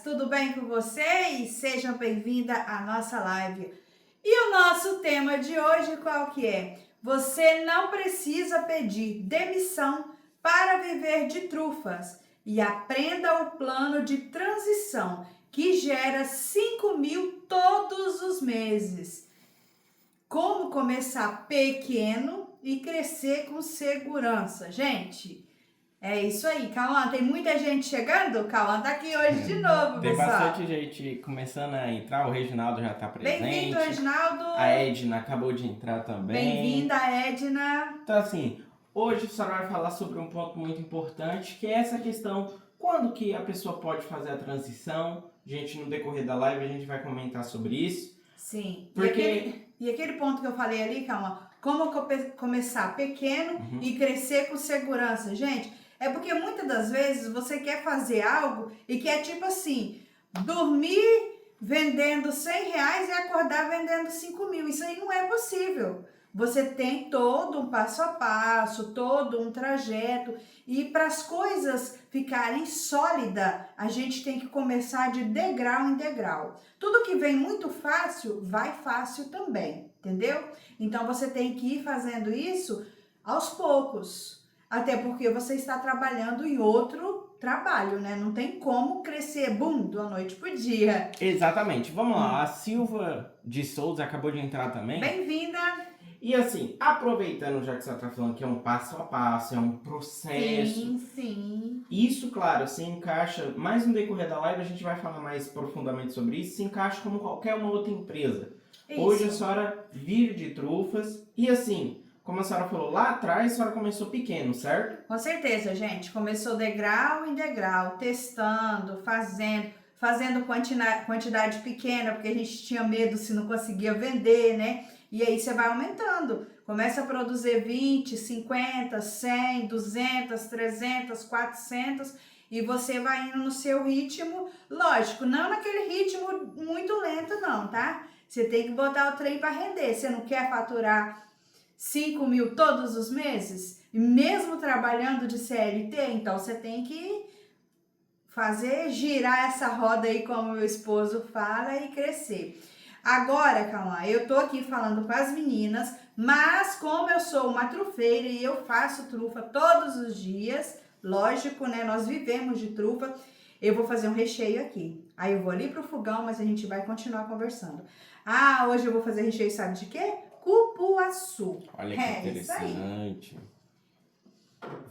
tudo bem com vocês? Sejam bem-vindos à nossa live. E o nosso tema de hoje qual que é? Você não precisa pedir demissão para viver de trufas e aprenda o plano de transição que gera 5.000 todos os meses. Como começar pequeno e crescer com segurança. Gente, é isso aí. Cauã, tem muita gente chegando? Cauã tá aqui hoje de novo, Tem pessoal. bastante gente começando a entrar, o Reginaldo já tá presente. Bem-vindo, Reginaldo. A Edna acabou de entrar também. Bem-vinda, Edna. Então assim, hoje a senhora vai falar sobre um ponto muito importante, que é essa questão, quando que a pessoa pode fazer a transição. Gente, no decorrer da live a gente vai comentar sobre isso. Sim. Porque... E aquele ponto que eu falei ali, Cauã, como começar pequeno e crescer com segurança. Gente, é porque muitas das vezes você quer fazer algo e quer tipo assim, dormir vendendo R$100 e acordar vendendo 5.000. Isso aí não é possível. Você tem todo um passo a passo, todo um trajeto. E para as coisas ficarem sólidas, a gente tem que começar de degrau em degrau. Tudo que vem muito fácil, vai fácil também, entendeu? Então você tem que ir fazendo isso aos poucos. Até porque você está trabalhando em outro trabalho, né? Não tem como crescer, bum, da noite pro dia. Exatamente. Vamos lá, a Silva de Souza acabou de entrar também. Bem-vinda! E assim, aproveitando já que você está falando que é um passo a passo, é um processo. Sim, sim. Isso, claro, se encaixa, mais no decorrer da live a gente vai falar mais profundamente sobre isso, se encaixa como qualquer uma outra empresa. Isso. Hoje a senhora vive de trufas e assim, como a senhora falou lá atrás, a senhora começou pequeno, certo? Com certeza, gente. Começou degrau em degrau, testando, fazendo quantidade pequena, porque a gente tinha medo se não conseguia vender, né? E aí você vai aumentando. Começa a produzir 20, 50, 100, 200, 300, 400 e você vai indo no seu ritmo. Lógico, não naquele ritmo muito lento não, tá? Você tem que botar o trem para render. Você não quer faturar 5.000 todos os meses? E mesmo trabalhando de CLT, então você tem que fazer girar essa roda aí, como meu esposo fala, e crescer. Agora, Cauã, eu tô aqui falando com as meninas, mas como eu sou uma trufeira e eu faço trufa todos os dias, lógico, né? Nós vivemos de trufa. Eu vou fazer um recheio aqui. Aí eu vou ali pro fogão, mas a gente vai continuar conversando. Ah, hoje eu vou fazer recheio, sabe de quê? Cupuaçu. Olha que interessante.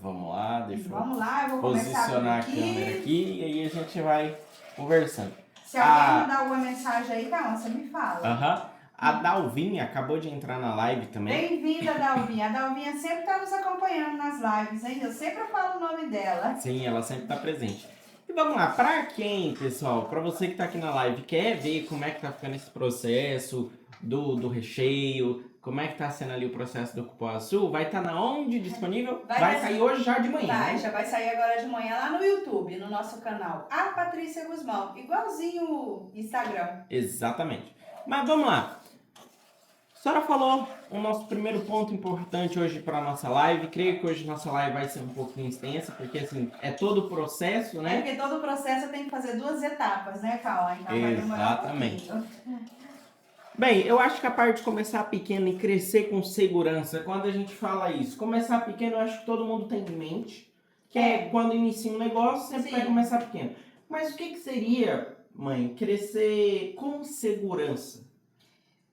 Vamos lá, deixa eu vou posicionar a câmera aqui e aí a gente vai conversando. Se alguém mandar alguma mensagem aí, calma, você me fala. A Dalvinha acabou de entrar na live também. Bem-vinda, Dalvinha. A Dalvinha sempre está nos acompanhando nas lives, hein? Eu sempre falo o nome dela. Sim, ela sempre está presente. E vamos lá, para quem, pessoal, para você que está aqui na live, quer ver como é que tá ficando esse processo do recheio, como é que tá sendo ali o processo do cupuaçu, vai estar na onde disponível? Vai sair hoje já de manhã, vai, né? Já vai sair agora de manhã lá no YouTube, no nosso canal. A Patrícia Guzmão, igualzinho o Instagram. Exatamente. Mas vamos lá. A senhora falou o nosso primeiro ponto importante hoje para a nossa live. Creio que hoje nossa live vai ser um pouquinho extensa, porque assim, é todo o processo, né? É porque todo o processo tem que fazer 2 etapas, né, Cauã? Então vai demorar um pouquinho. Bem, eu acho que a parte de começar pequeno e crescer com segurança, quando a gente fala isso, começar pequeno, eu acho que todo mundo tem em mente, que é quando inicia um negócio, sempre vai começar pequeno. Mas o que seria, mãe, crescer com segurança?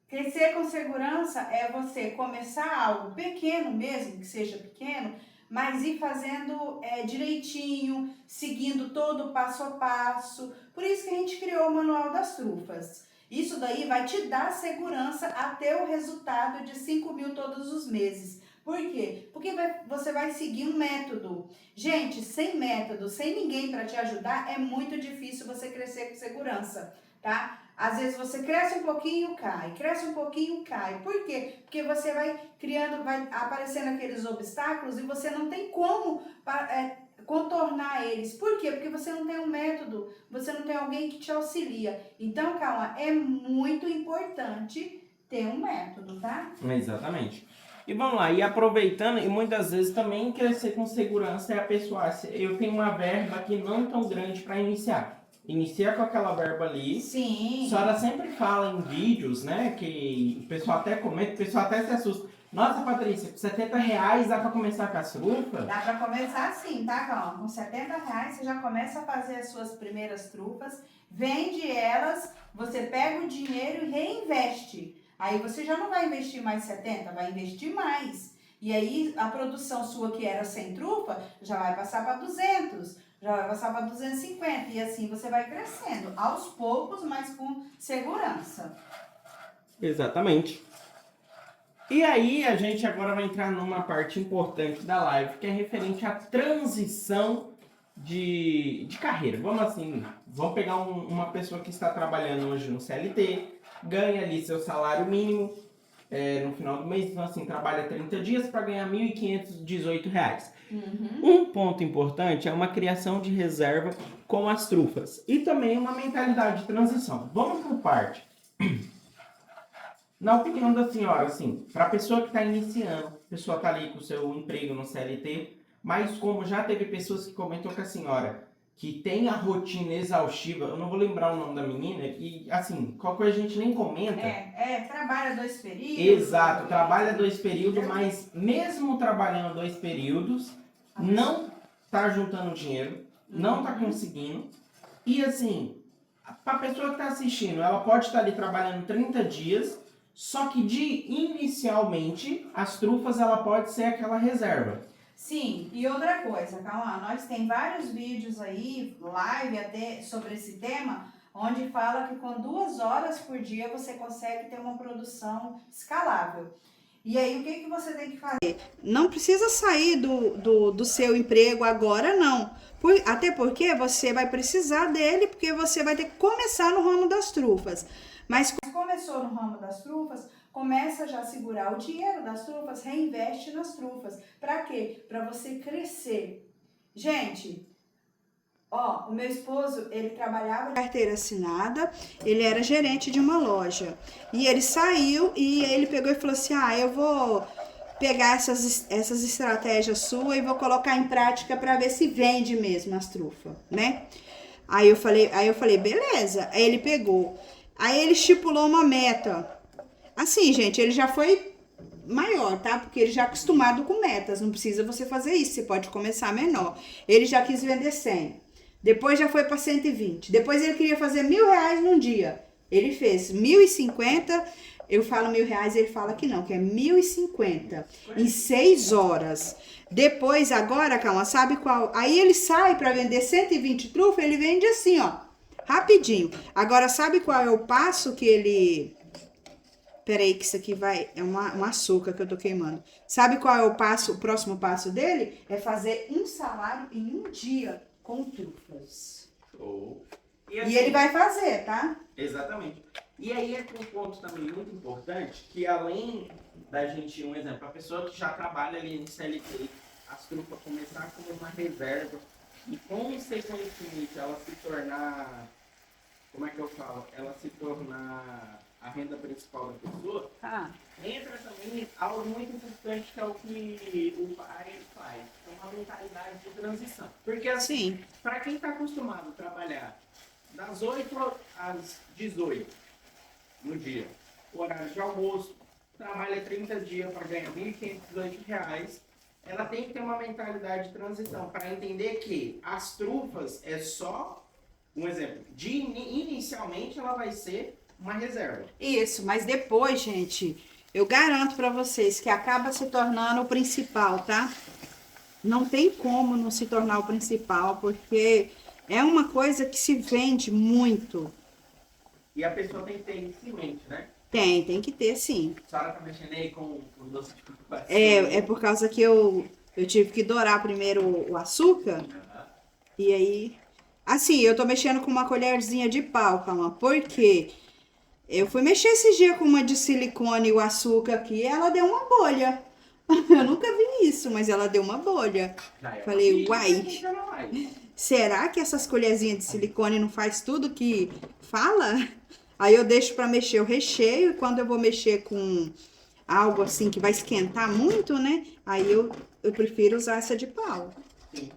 Crescer com segurança é você começar algo pequeno mesmo, que seja pequeno, mas ir fazendo direitinho, seguindo todo o passo a passo. Por isso que a gente criou o Manual das Trufas. Isso daí vai te dar segurança até o resultado de 5.000 todos os meses. Por quê? Porque você vai seguir um método. Gente, sem método, sem ninguém para te ajudar, é muito difícil você crescer com segurança, tá? Às vezes você cresce um pouquinho, cai, cresce um pouquinho, cai. Por quê? Porque você vai criando, vai aparecendo aqueles obstáculos e você não tem como contornar eles. Por quê? Porque você não tem um método, você não tem alguém que te auxilia. Então, calma, é muito importante ter um método, tá? Exatamente. E vamos lá, e aproveitando, e muitas vezes também crescer com segurança é a pessoa, eu tenho uma verba que não tão grande para iniciar. inicia com aquela verba ali. Sim. A senhora sempre fala em vídeos, né? Que o pessoal até comenta, o pessoal até se assusta. Nossa, Patrícia, com R$70 dá pra começar com as trufas? Dá pra começar assim, tá, Calma? Com R$70 você já começa a fazer as suas primeiras trufas, vende elas, você pega o dinheiro e reinveste. Aí você já não vai investir mais 70, vai investir mais. E aí a produção sua que era 100 trufa, já vai passar para 200, já vai passar para 250. E assim você vai crescendo, aos poucos, mas com segurança. Exatamente. E aí a gente agora vai entrar numa parte importante da live, que é referente à transição de carreira. Vamos pegar uma pessoa que está trabalhando hoje no CLT, ganha ali seu salário mínimo no final do mês, então assim, trabalha 30 dias para ganhar R$1.518. Um ponto importante é uma criação de reserva com as trufas e também uma mentalidade de transição. Vamos por parte. Na opinião da senhora, assim, para a pessoa que está iniciando, a pessoa está ali com o seu emprego no CLT, mas como já teve pessoas que comentou com a senhora que tem a rotina exaustiva, eu não vou lembrar o nome da menina, e assim, qual coisa a gente nem comenta. Trabalha 2 períodos. Exato, trabalha 2 períodos, mas mesmo trabalhando 2 períodos, não tá juntando dinheiro, não tá conseguindo. E assim, para a pessoa que está assistindo, ela pode estar ali trabalhando 30 dias, só que inicialmente, as trufas, ela pode ser aquela reserva. Sim, e outra coisa, calma, nós tem vários vídeos aí, live até sobre esse tema, onde fala que com 2 horas por dia você consegue ter uma produção escalável. E aí, o que você tem que fazer? Não precisa sair do seu emprego agora, não. Até porque você vai precisar dele, porque você vai ter que começar no ramo das trufas. Mas começou no ramo das trufas, começa já a segurar o dinheiro das trufas, reinveste nas trufas. Para quê? Para você crescer. Gente, o meu esposo, ele trabalhava na carteira assinada, ele era gerente de uma loja. E ele saiu e ele pegou e falou assim, eu vou pegar essas estratégias suas e vou colocar em prática para ver se vende mesmo as trufas, né? Aí eu falei, beleza. Aí ele pegou. Aí ele estipulou uma meta. Assim, gente, ele já foi maior, tá? Porque ele já é acostumado com metas. Não precisa você fazer isso, você pode começar menor. Ele já quis vender 100. Depois já foi para 120. Depois ele queria fazer R$1.000 num dia. Ele fez 1.050. Eu falo R$1.000, ele fala que não, que é 1.050 em 6 horas. Depois, agora, calma, sabe qual? Aí ele sai para vender 120 trufas, ele vende assim, rapidinho. Agora, sabe qual é o passo que ele... Peraí que isso aqui é um açúcar que eu tô queimando. Sabe qual é o próximo passo dele? É fazer um salário em um dia com trufas. Show. E ele vai fazer, tá? Exatamente. E aí é um ponto também muito importante, que além da gente, um exemplo, a pessoa que já trabalha ali no CLT, as trufas começar como uma reserva e consequentemente ela se tornar, como é que eu falo? Ela se tornar a renda principal da pessoa, entra também algo muito importante que é o que o pai faz, é uma mentalidade de transição. Porque assim, para quem está acostumado a trabalhar das 8 às 18 no dia, o horário de almoço, trabalha 30 dias para ganhar R$1.518, ela tem que ter uma mentalidade de transição para entender que as trufas é só um exemplo. Inicialmente ela vai ser uma reserva. Isso, mas depois, gente, eu garanto para vocês que acaba se tornando o principal, tá? Não tem como não se tornar o principal, porque é uma coisa que se vende muito. E a pessoa tem que ter isso em mente, né? Tem que ter, sim. A senhora tá mexendo aí com doce de cupuaçu? É por causa que eu tive que dourar primeiro o açúcar. E aí... Assim, eu tô mexendo com uma colherzinha de pau, calma. Por quê? Eu fui mexer esse dia com uma de silicone e o açúcar aqui e ela deu uma bolha. Eu nunca vi isso, mas ela deu uma bolha. Falei, uai, será que essas colherzinhas de silicone não faz tudo que fala? Aí eu deixo pra mexer o recheio e quando eu vou mexer com algo assim que vai esquentar muito, né? Aí eu prefiro usar essa de pau. Sim.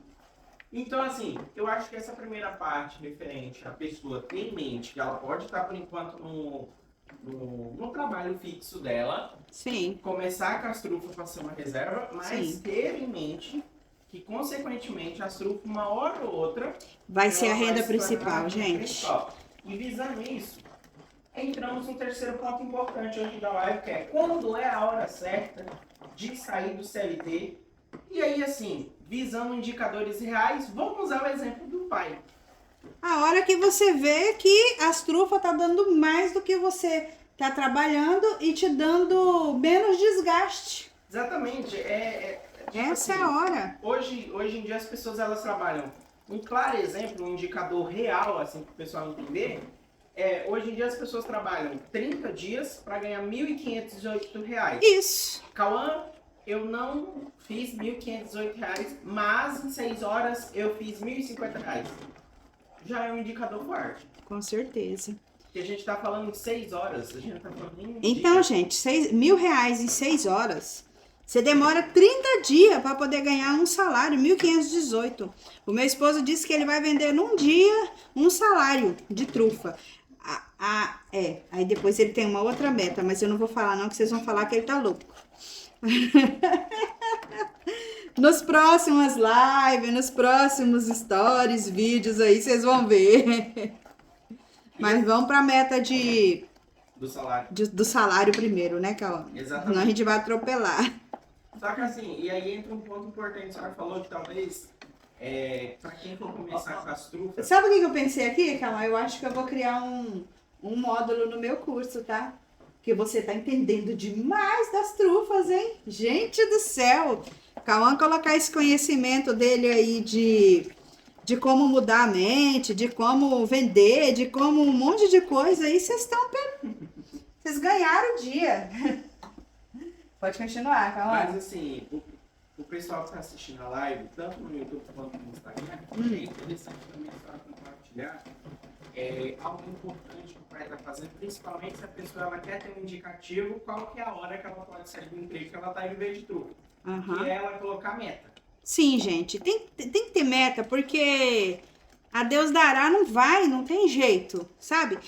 Então, assim, eu acho que essa primeira parte referente à pessoa ter em mente que ela pode estar, por enquanto, no trabalho fixo dela, Sim, começar com as trufas para ser uma reserva, mas sim. ter em mente que, consequentemente, as trufas, uma hora ou outra, Vai ser a ela vai renda se tornar a principal, renda gente. principal. E visando isso, entramos no terceiro ponto importante hoje da live, que é quando é a hora certa de sair do CLT. E aí, assim, visando indicadores reais, vamos usar o exemplo do pai. A hora que você vê que as trufas tá dando mais do que você tá trabalhando e te dando menos desgaste. Exatamente. Tipo Essa assim, é a hora. hoje em dia as pessoas elas trabalham. Um claro exemplo, um indicador real, assim, para o pessoal entender, hoje em dia as pessoas trabalham 30 dias para ganhar R$ 1.518. Isso. Cauã, eu não fiz R$ 1.518, mas em 6 horas eu fiz R$ 1.050. Já é um indicador forte. Com certeza. Porque a gente está falando em 6 horas, a gente não está falando em um Então, dia. gente, R$ 1.000 em 6 horas. Você demora 30 dias para poder ganhar um salário, 1.518. O meu esposo disse que ele vai vender num dia um salário de trufa. Aí depois ele tem uma outra meta, mas eu não vou falar não, que vocês vão falar que ele tá louco. Nos próximas lives, nos próximos stories, vídeos aí, vocês vão ver. Mas vamos pra meta Do salário. do salário primeiro, né, Cauã? Exatamente. Senão a gente vai atropelar. Só que assim, e aí entra um ponto importante, a senhora falou que talvez, para quem for começar com as trufas... Sabe o que eu pensei aqui, Cauã? Eu acho que eu vou criar um módulo no meu curso, tá? Porque você tá entendendo demais das trufas, hein? Gente do céu! Cauã colocar esse conhecimento dele aí de como mudar a mente, de como vender, de como um monte de coisa aí, vocês ganharam o dia. Pode continuar, Cauã. Mas assim, o pessoal que está assistindo a live, tanto no YouTube quanto no Instagram, é interessante também para compartilhar algo importante que o pai está fazendo, principalmente se a pessoa ela quer ter um indicativo, qual que é a hora que ela pode sair do emprego que ela está em vez de trufa. Que é ela colocar meta. Sim, gente, tem que ter meta, porque a Deus dará não vai, não tem jeito, sabe?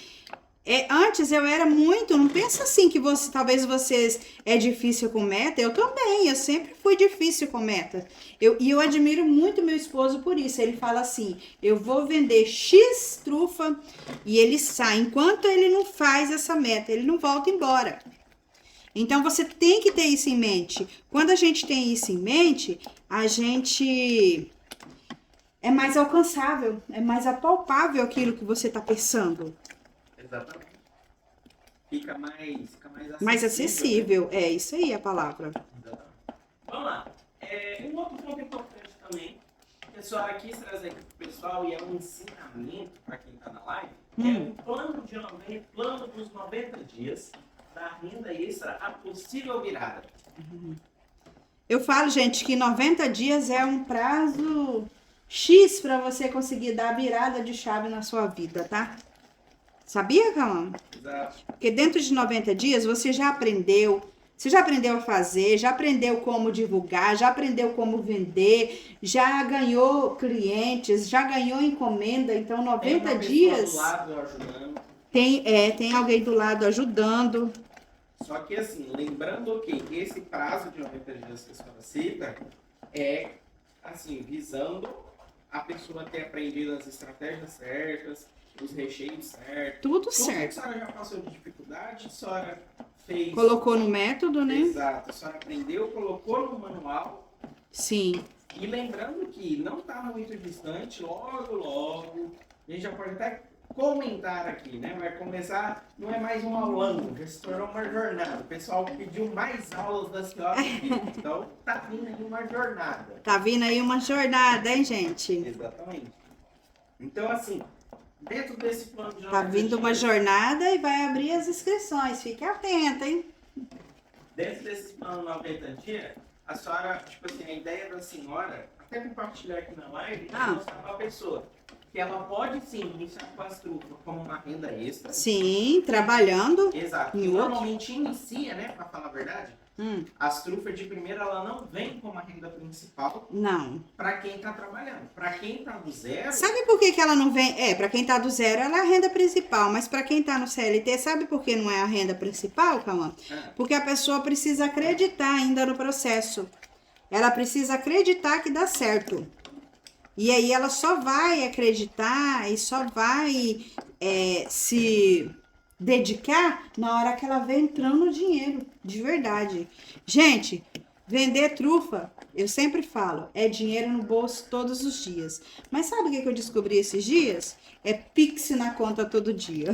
Antes eu era muito, não pensa assim que talvez vocês é difícil com meta, eu também, eu sempre fui difícil com meta. E eu admiro muito meu esposo por isso, ele fala assim, eu vou vender X trufa e ele sai, enquanto ele não faz essa meta, ele não volta embora. Então você tem que ter isso em mente. Quando a gente tem isso em mente, a gente é mais alcançável, é mais apalpável aquilo que você está pensando. Exatamente. Fica mais acessível. Mais acessível, é isso aí a palavra. Exatamente. Vamos lá. Um outro ponto importante também, que a senhora quis trazer aqui para o pessoal, e é um ensinamento para quem está na live, é um plano dos 90 dias da renda extra, a possível virada. Eu falo, gente, que 90 dias é um prazo X para você conseguir dar a virada de chave na sua vida, tá? Sabia, Cauã? Exato. Porque dentro de 90 dias você já aprendeu a fazer, já aprendeu como divulgar, já aprendeu como vender, já ganhou clientes, já ganhou encomenda. Então, 90 dias. Tem uma pessoa do lado ajudando. Tem alguém do lado ajudando. Só que assim, lembrando que esse prazo de 90 dias que a senhora cita é, assim, visando a pessoa ter aprendido as estratégias certas, os recheios certos. Tudo certo. Que a senhora já passou de dificuldade, a senhora fez... Colocou no método, né? Exato. A senhora aprendeu, colocou no manual. Sim. E lembrando que não está muito distante, logo, a gente já pode até comentar aqui, né? Vai começar, não é mais um aulão, já se tornou uma jornada. O pessoal pediu mais aulas da senhora aqui. Então, tá vindo aí uma jornada. Tá vindo aí uma jornada, hein, gente? Exatamente. Então, assim, dentro desse plano de 90 Tá vindo uma dias, jornada e vai abrir as inscrições. Fique atenta, hein? dentro desse plano 90 dias, a senhora, tipo assim, a ideia da senhora, até compartilhar aqui na live, é mostrar pra pessoa que ela pode sim iniciar com as trufas como uma renda extra. Sim, trabalhando. Exato. Em Que outro. normalmente inicia, né, pra falar a verdade, As trufas de primeira, ela não vem como a renda principal Não. para quem tá trabalhando. Para quem tá do zero... Sabe por que ela não vem? Para quem tá do zero, ela é a renda principal. Mas para quem tá no CLT, sabe por que não é a renda principal, Cauã? Porque a pessoa precisa acreditar ainda no processo. Ela precisa acreditar que dá certo. E aí ela só vai acreditar e só vai se dedicar na hora que ela vê entrando o dinheiro, de verdade. Gente, vender trufa, eu sempre falo, é dinheiro no bolso todos os dias. Mas sabe o que eu descobri esses dias? É Pix na conta todo dia.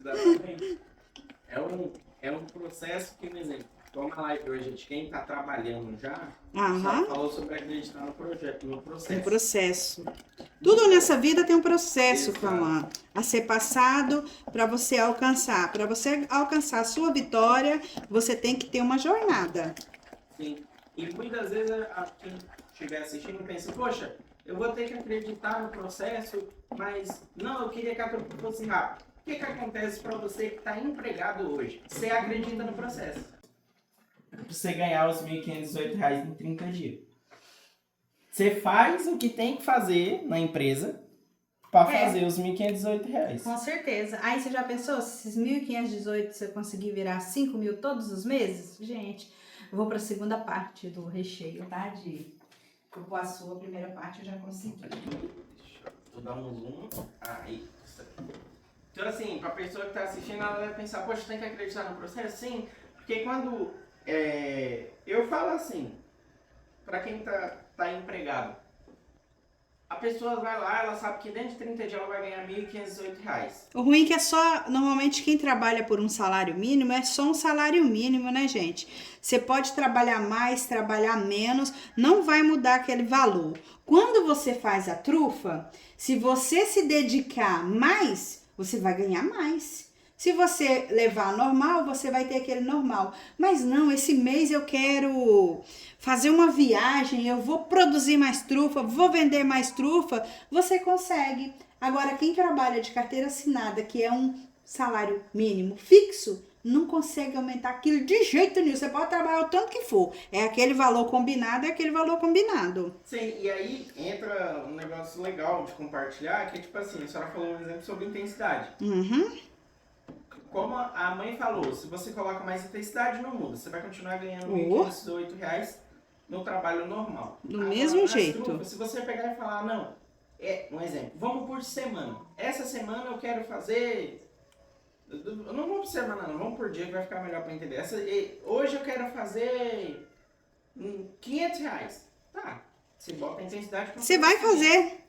Exatamente. É um processo que, por exemplo, como a live hoje de quem está trabalhando já, só falou sobre acreditar no projeto, no processo. No processo. Tudo nessa vida tem um processo, Cauã, a ser passado para você alcançar. Para você alcançar a sua vitória, você tem que ter uma jornada. Sim. E muitas vezes quem estiver assistindo pensa, poxa, eu vou ter que acreditar no processo, mas não, eu queria que a trufa fosse rápido. O que acontece para você que está empregado hoje? Você acredita no processo. Você ganhar os R$ 1.518 em 30 dias. Você faz o que tem que fazer na empresa para fazer os R$ 1.518. Com certeza. Aí você já pensou, se esses 1.518 você conseguir virar 5 mil todos os meses? Gente, eu vou para a segunda parte do recheio, tá? De cupuaçu, a primeira parte eu já consegui. Vou dar um zoom. Aí. Então, assim, para a pessoa que está assistindo, ela vai pensar, poxa, tem que acreditar no processo? Sim, porque quando eu falo assim, para quem tá empregado, a pessoa vai lá, ela sabe que dentro de 30 dias ela vai ganhar R$ 1.518. O ruim é que é só, normalmente quem trabalha por um salário mínimo é só um salário mínimo, né, gente? Você pode trabalhar mais, trabalhar menos, não vai mudar aquele valor. Quando você faz a trufa, se você se dedicar mais, você vai ganhar mais. Se você levar normal, você vai ter aquele normal. Mas não, esse mês eu quero fazer uma viagem, eu vou produzir mais trufa, vou vender mais trufa. Você consegue. Agora, quem trabalha de carteira assinada, que é um salário mínimo fixo, não consegue aumentar aquilo de jeito nenhum. Você pode trabalhar o tanto que for. É aquele valor combinado, é aquele valor combinado. Sim, e aí entra um negócio legal de compartilhar, que é tipo assim, a senhora falou um exemplo sobre intensidade. Como a mãe falou, se você coloca mais intensidade, não muda. Você vai continuar ganhando R$ 1.508 no trabalho normal. Do mesmo jeito. Trufas, se você pegar e falar, não, um exemplo, vamos por semana. Essa semana eu quero fazer... Não vamos por semana, não, vamos por dia que vai ficar melhor para entender. Hoje eu quero fazer R$500. Tá, você bota a intensidade... Você vai fazer.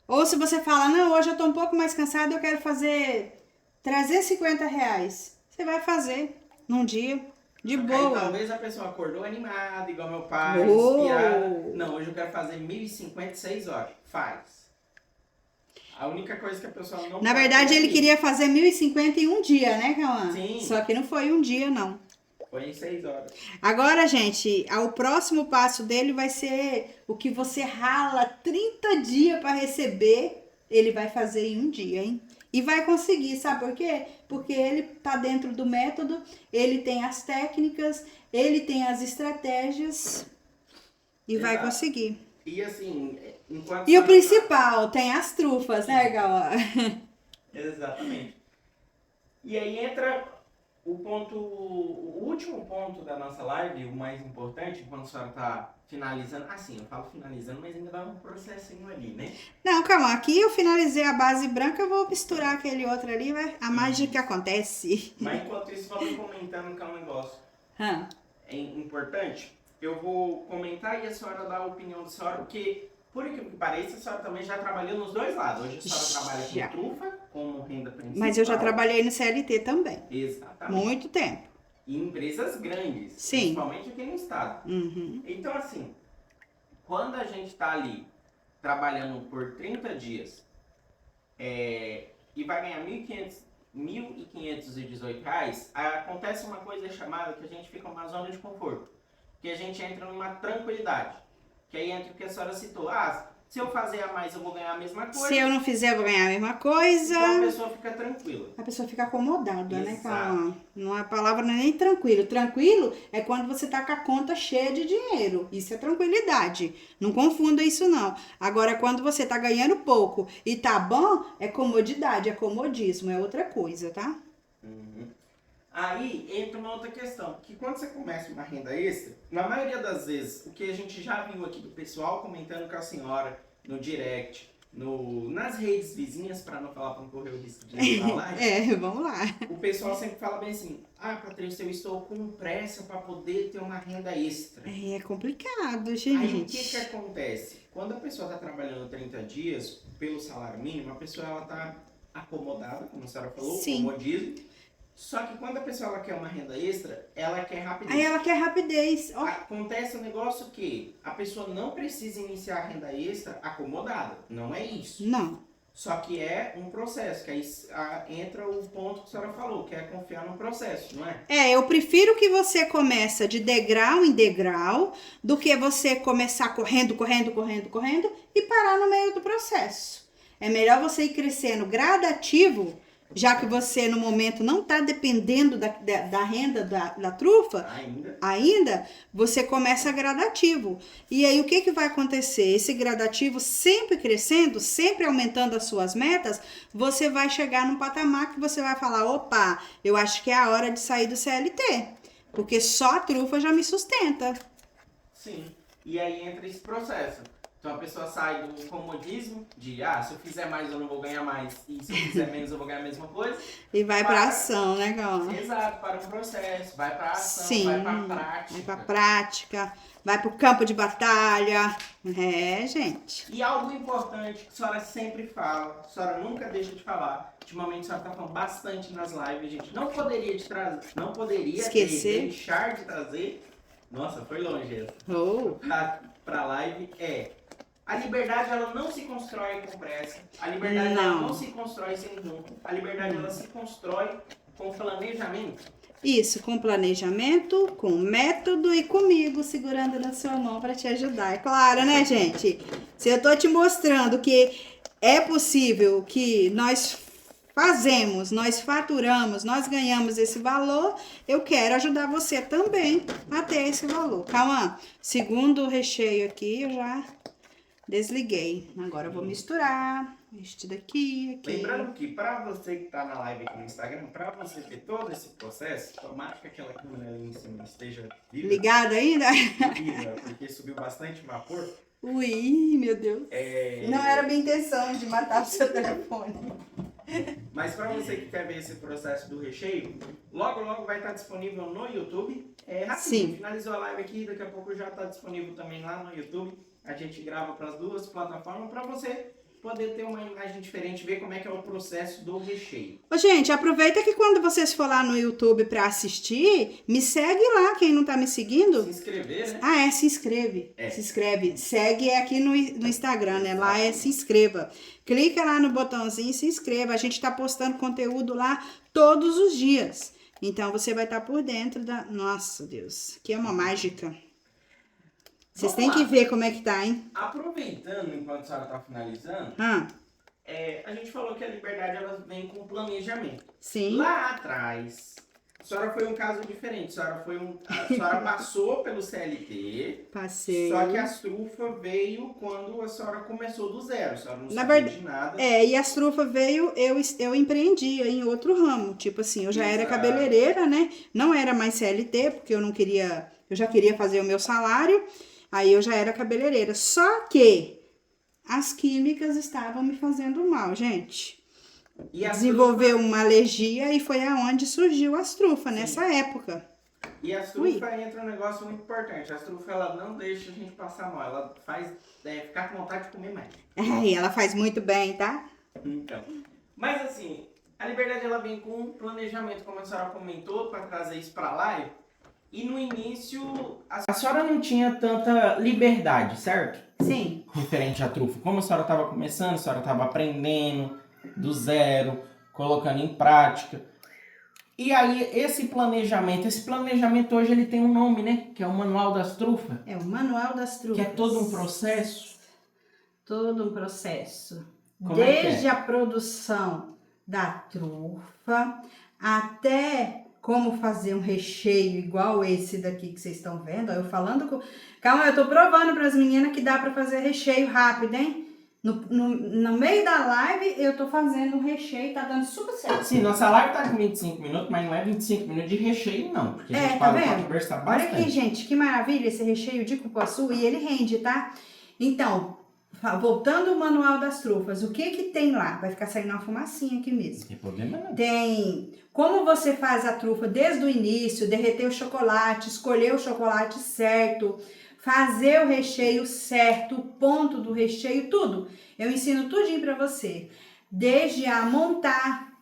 Ou se você fala, não, hoje eu tô um pouco mais cansado, eu quero fazer... R$350. Você vai fazer num dia, de boa. Aí, talvez a pessoa acordou animada, igual meu pai, inspirada. Não, hoje eu quero fazer 1.050 6 horas. Faz. A única coisa que a pessoa não... Na verdade, ele queria fazer 1.050 em um dia, né, Cauã? Sim. Só que não foi um dia, não. Foi em 6 horas. Agora, gente, o próximo passo dele vai ser o que você rala 30 dias para receber, ele vai fazer em um dia, hein? E vai conseguir, sabe por quê? Porque ele tá dentro do método, ele tem as técnicas, ele tem as estratégias e vai conseguir. E assim, enquanto... E o principal, tem as trufas, né, Cauã? Exatamente. E aí entra o último ponto da nossa live, o mais importante, quando a senhora tá finalizando, assim, eu falo finalizando, mas ainda dá um processinho ali, né? Não, calma, aqui eu finalizei a base branca, eu vou misturar aquele outro ali, a mágica acontece. Mas enquanto isso, vamos comentando que é um negócio importante. Eu vou comentar e a senhora dá a opinião da senhora, porque, por incrível que pareça, a senhora também já trabalhou nos dois lados. Hoje a senhora trabalha com trufa, como renda principal. Mas eu já trabalhei no CLT também. Exatamente. Muito tempo. E empresas grandes, sim, principalmente aqui no estado. Então, assim, quando a gente está ali trabalhando por 30 dias e vai ganhar R$ 1.518, acontece uma coisa chamada que a gente fica numa zona de conforto. Que a gente entra numa tranquilidade. Que aí entra o que a senhora citou. Se eu fazer a mais, eu vou ganhar a mesma coisa. Se eu não fizer, eu vou ganhar a mesma coisa. Então a pessoa fica tranquila. A pessoa fica acomodada, né, Exato. Cauã? Não, a palavra não é nem tranquilo. Tranquilo é quando você tá com a conta cheia de dinheiro. Isso é tranquilidade. Não confunda isso, não. Agora, quando você tá ganhando pouco e tá bom, é comodidade, é comodismo, é outra coisa, tá? Uhum. Aí entra uma outra questão, que quando você começa uma renda extra, na maioria das vezes, o que a gente já viu aqui do pessoal comentando com a senhora no direct, nas redes vizinhas, para não falar para não correr o risco de levar lá, Vamos lá. o pessoal sempre fala bem assim, Patrícia, eu estou com pressa para poder ter uma renda extra. É complicado, gente. Aí o que acontece? Quando a pessoa está trabalhando 30 dias pelo salário mínimo, a pessoa ela está acomodada, como a senhora falou, Sim. comodismo. Só que quando a pessoa ela quer uma renda extra, ela quer rapidez. Aí ela quer rapidez. Ó. Acontece um negócio que a pessoa não precisa iniciar a renda extra acomodada. Não é isso. Não. Só que é um processo, que aí entra o ponto que a senhora falou, que é confiar no processo, não é? Eu prefiro que você começa de degrau em degrau do que você começar correndo e parar no meio do processo. É melhor você ir crescendo gradativo, já que você no momento não está dependendo da renda da trufa, ainda, você começa gradativo. E aí o que vai acontecer? Esse gradativo sempre crescendo, sempre aumentando as suas metas, você vai chegar num patamar que você vai falar, opa, eu acho que é a hora de sair do CLT, porque só a trufa já me sustenta. Sim, e aí entra esse processo. Então a pessoa sai do comodismo de, se eu fizer mais eu não vou ganhar mais, e se eu fizer menos eu vou ganhar a mesma coisa. E vai pra ação, né, Gal? Exato, para o processo, vai pra ação, Sim, vai pra prática. Vai pra prática, vai pro campo de batalha. Gente. E algo importante que a senhora sempre fala, a senhora nunca deixa de falar, ultimamente a senhora tá falando bastante nas lives, a gente não poderia deixar de trazer, nossa, foi longe essa, pra live a liberdade ela não se constrói com pressa, a liberdade ela não se constrói sem rumbo, a liberdade ela se constrói com planejamento. Isso, com planejamento, com método e comigo segurando na sua mão para te ajudar. É claro, né, gente? Se eu tô te mostrando que é possível que nós fazemos, nós faturamos, nós ganhamos esse valor, eu quero ajudar você também a ter esse valor. Calma, segundo o recheio aqui, eu já desliguei. Agora eu vou misturar este daqui, aqui. Lembrando que para você que está na live aqui no Instagram, para você ver todo esse processo, tomara que aquela câmera ali em cima esteja viva. Ligada ainda? Viva, porque subiu bastante vapor. Ui, meu Deus. Não era minha intenção de matar o seu telefone. Mas para você que quer ver esse processo do recheio, logo vai estar disponível no YouTube. Rapidinho, finalizou a live aqui, daqui a pouco já está disponível também lá no YouTube. A gente grava para as duas plataformas para você poder ter uma imagem diferente, ver como é que é o processo do recheio. Ô, gente, aproveita que quando vocês for lá no YouTube para assistir, me segue lá, quem não tá me seguindo. Se inscrever, né? Se inscreve. Se inscreve. Segue aqui no Instagram, né? Lá se inscreva. Clica lá no botãozinho e se inscreva. A gente tá postando conteúdo lá todos os dias. Então, você vai estar por dentro da... Nossa, Deus, que é uma mágica. Vocês têm que ver como é que tá, hein? Aproveitando, enquanto a senhora tá finalizando, a gente falou que a liberdade ela vem com planejamento. Sim. Lá atrás, a senhora foi um caso diferente. A senhora passou pelo CLT. Passei. Só que a trufa veio quando a senhora começou do zero. A senhora não sabia de nada. E a trufa veio, eu empreendia em outro ramo. Tipo assim, eu já era cabeleireira, né? Não era mais CLT, porque eu já queria fazer o meu salário. Aí eu já era cabeleireira. Só que as químicas estavam me fazendo mal, gente. Desenvolveu uma alergia e foi aonde surgiu as trufas, nessa época. E a trufa entra um negócio muito importante. A trufa ela não deixa a gente passar mal. Ela faz ficar com vontade de comer mais. E ela faz muito bem, tá? Então. Mas assim, a liberdade ela vem com um planejamento, como a senhora comentou, para trazer isso para live. E no início, a senhora não tinha tanta liberdade, certo? Sim. Referente à trufa. Como a senhora estava começando, a senhora estava aprendendo do zero, colocando em prática. E aí, esse planejamento hoje ele tem um nome, né? Que é o Manual das Trufas. É o Manual das Trufas. Que é todo um processo. Todo um processo. Como é que Desde a produção da trufa até como fazer um recheio igual esse daqui que vocês estão vendo. Ó, eu falando com... Calma, eu tô provando para as meninas que dá para fazer recheio rápido, hein? No meio da live eu tô fazendo um recheio, tá dando super certo. Sim, nossa live tá com 25 minutos, mas não é 25 minutos de recheio, não. Porque a gente tá para pra vendo? conversar Olha bastante. aqui, gente, que maravilha esse recheio de cupuaçu e ele rende, tá? Então, voltando ao manual das trufas, o que tem lá? Vai ficar saindo uma fumacinha aqui mesmo. Não tem problema não. Tem como você faz a trufa desde o início, derreter o chocolate, escolher o chocolate certo, fazer o recheio certo, o ponto do recheio, tudo. Eu ensino tudinho pra você. Desde a montar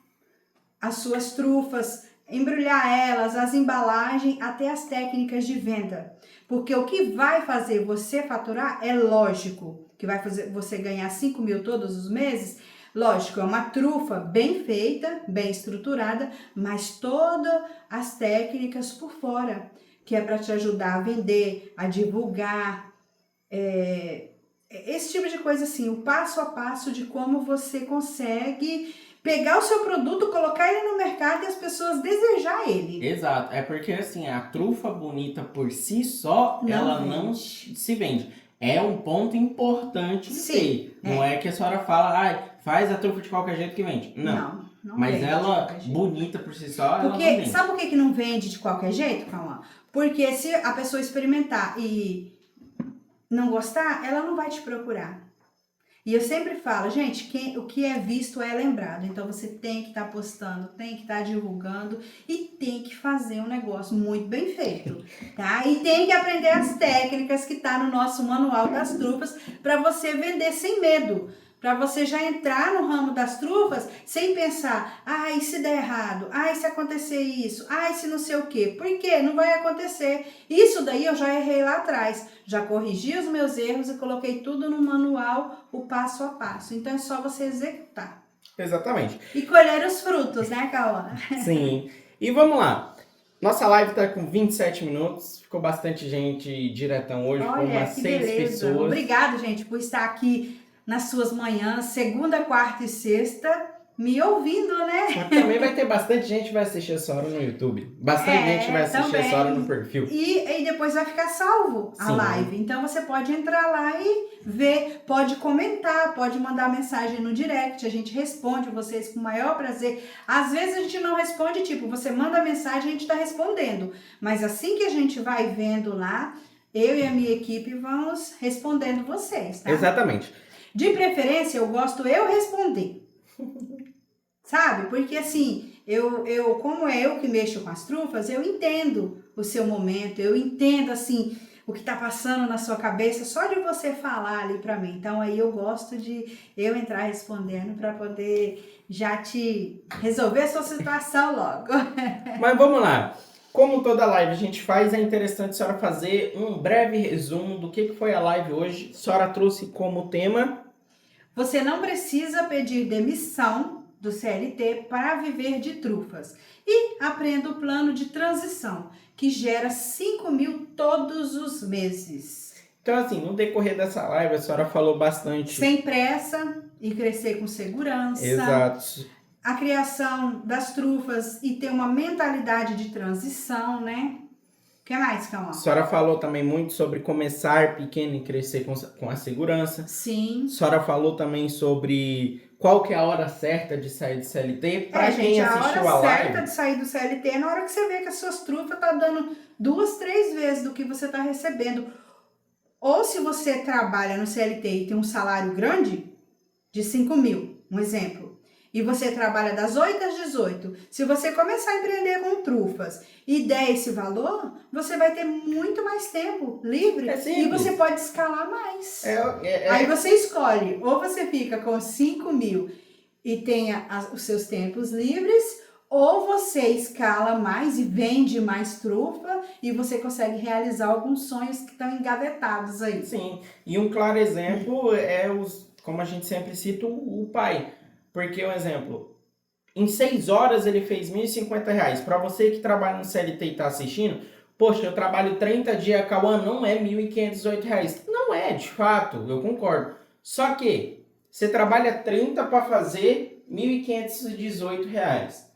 as suas trufas, embrulhar elas, as embalagens, até as técnicas de venda. Porque o que vai fazer você faturar é lógico, que vai fazer você ganhar 5 mil todos os meses. Lógico, é uma trufa bem feita, bem estruturada, mas todas as técnicas por fora, que é para te ajudar a vender, a divulgar, esse tipo de coisa assim, o passo a passo de como você consegue pegar o seu produto, colocar ele no mercado e as pessoas desejar ele. Exato, é porque assim, a trufa bonita por si só, ela não se vende. É um ponto importante de ter. Não é que a senhora fala, faz a trufa de qualquer jeito que vende. Não mas vende ela, bonita por si só, ela não vende. Sabe por que não vende de qualquer jeito, Cauã? Porque se a pessoa experimentar e não gostar, ela não vai te procurar. E eu sempre falo, gente, o que é visto é lembrado. Então você tem que estar postando, tem que estar divulgando e tem que fazer um negócio muito bem feito, tá? E tem que aprender as técnicas que tá no nosso manual das trufas para você vender sem medo. Para você já entrar no ramo das trufas sem pensar, e se der errado? E se acontecer isso? E se não sei o quê? Por quê? Não vai acontecer. Isso daí eu já errei lá atrás. Já corrigi os meus erros e coloquei tudo no manual, o passo a passo. Então é só você executar. Exatamente. E colher os frutos, né, Cauã? Sim. E vamos lá. Nossa live tá com 27 minutos. Ficou bastante gente diretão hoje, com umas 6 pessoas. Obrigado, gente, por estar aqui nas suas manhãs, segunda, quarta e sexta, me ouvindo, né? Mas também vai ter bastante gente que vai assistir essa hora no YouTube. Bastante gente vai assistir essa hora no perfil. E depois vai ficar salvo a live. Então você pode entrar lá e ver, pode comentar, pode mandar mensagem no direct, a gente responde vocês com o maior prazer. Às vezes a gente não responde, tipo, você manda mensagem, a gente tá respondendo. Mas assim que a gente vai vendo lá, eu e a minha equipe vamos respondendo vocês, tá? Exatamente. De preferência, eu gosto eu responder. Sabe? Porque assim, como é eu que mexo com as trufas, eu entendo o seu momento, eu entendo assim o que tá passando na sua cabeça só de você falar ali pra mim. Então aí eu gosto de eu entrar respondendo pra poder já te resolver a sua situação logo. Mas vamos lá. Como toda live a gente faz, é interessante a senhora fazer um breve resumo do que foi a live hoje. A senhora trouxe como tema... Você não precisa pedir demissão do CLT para viver de trufas. E aprenda o plano de transição, que gera 5 mil todos os meses. Então assim, no decorrer dessa live a senhora falou bastante... Sem pressa e crescer com segurança. Exato. A criação das trufas e ter uma mentalidade de transição, né? O que mais, Cauã? A senhora falou também muito sobre começar pequeno e crescer com a segurança. Sim. A senhora falou também sobre qual que é a hora certa de sair do CLT. Para quem assistiu a live... A hora certa de sair do CLT é na hora que você vê que as suas trufas tá dando 2, 3 vezes do que você tá recebendo. Ou se você trabalha no CLT e tem um salário grande, de 5 mil, um exemplo. E você trabalha das 8 às 18. Se você começar a empreender com trufas e der esse valor, você vai ter muito mais tempo livre e você pode escalar mais. Aí você escolhe, ou você fica com 5 mil e tenha os seus tempos livres, ou você escala mais e vende mais trufa e você consegue realizar alguns sonhos que estão engavetados aí. Sim, e um claro exemplo é, como a gente sempre cita, o pai. Porque, um exemplo, em 6 horas ele fez R$1.050. Para você que trabalha no CLT e está assistindo, poxa, eu trabalho 30 dias, Cauã, não é R$1.518. Não é, de fato, eu concordo. Só que você trabalha 30 para fazer R$ 1.518.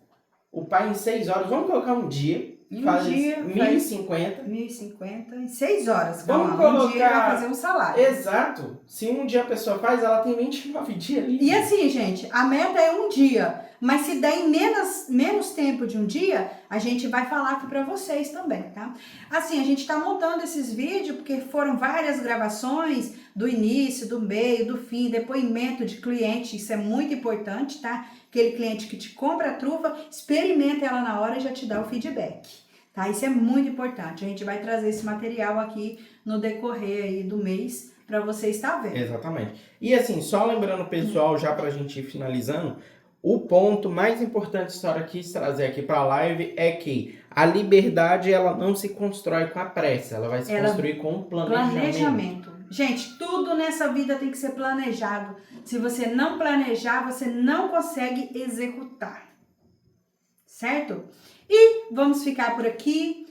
O pai em 6 horas, vamos colocar um dia, faz 1.050. 1.050 em 6 horas. Vamos calma, colocar... Um dia ele vai fazer um salário. Exato. Se um dia a pessoa faz, ela tem 29 dias livre. E assim, gente, a meta é um dia. Mas se der em menos tempo de um dia, a gente vai falar aqui pra vocês também, tá? Assim, a gente tá montando esses vídeos porque foram várias gravações do início, do meio, do fim, depoimento de cliente, isso é muito importante, tá? Aquele cliente que te compra a trufa, experimenta ela na hora e já te dá o feedback, tá? Isso é muito importante. A gente vai trazer esse material aqui no decorrer aí do mês pra você estar vendo. Exatamente. E assim, só lembrando, pessoal, já pra gente ir finalizando, o ponto mais importante que a senhora quis trazer aqui para a live é que a liberdade ela não se constrói com a pressa, ela vai se construir com o planejamento. Gente, tudo nessa vida tem que ser planejado. Se você não planejar, você não consegue executar. Certo? E vamos ficar por aqui.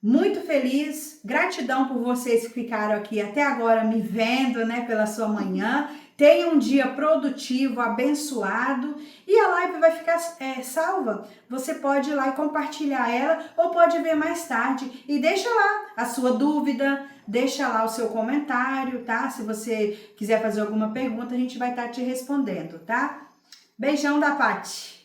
Muito feliz, gratidão por vocês que ficaram aqui até agora me vendo, né, pela sua manhã. Tenha um dia produtivo, abençoado e a live vai ficar salva. Você pode ir lá e compartilhar ela ou pode ver mais tarde e deixa lá a sua dúvida, deixa lá o seu comentário, tá? Se você quiser fazer alguma pergunta, a gente vai estar te respondendo, tá? Beijão da Paty.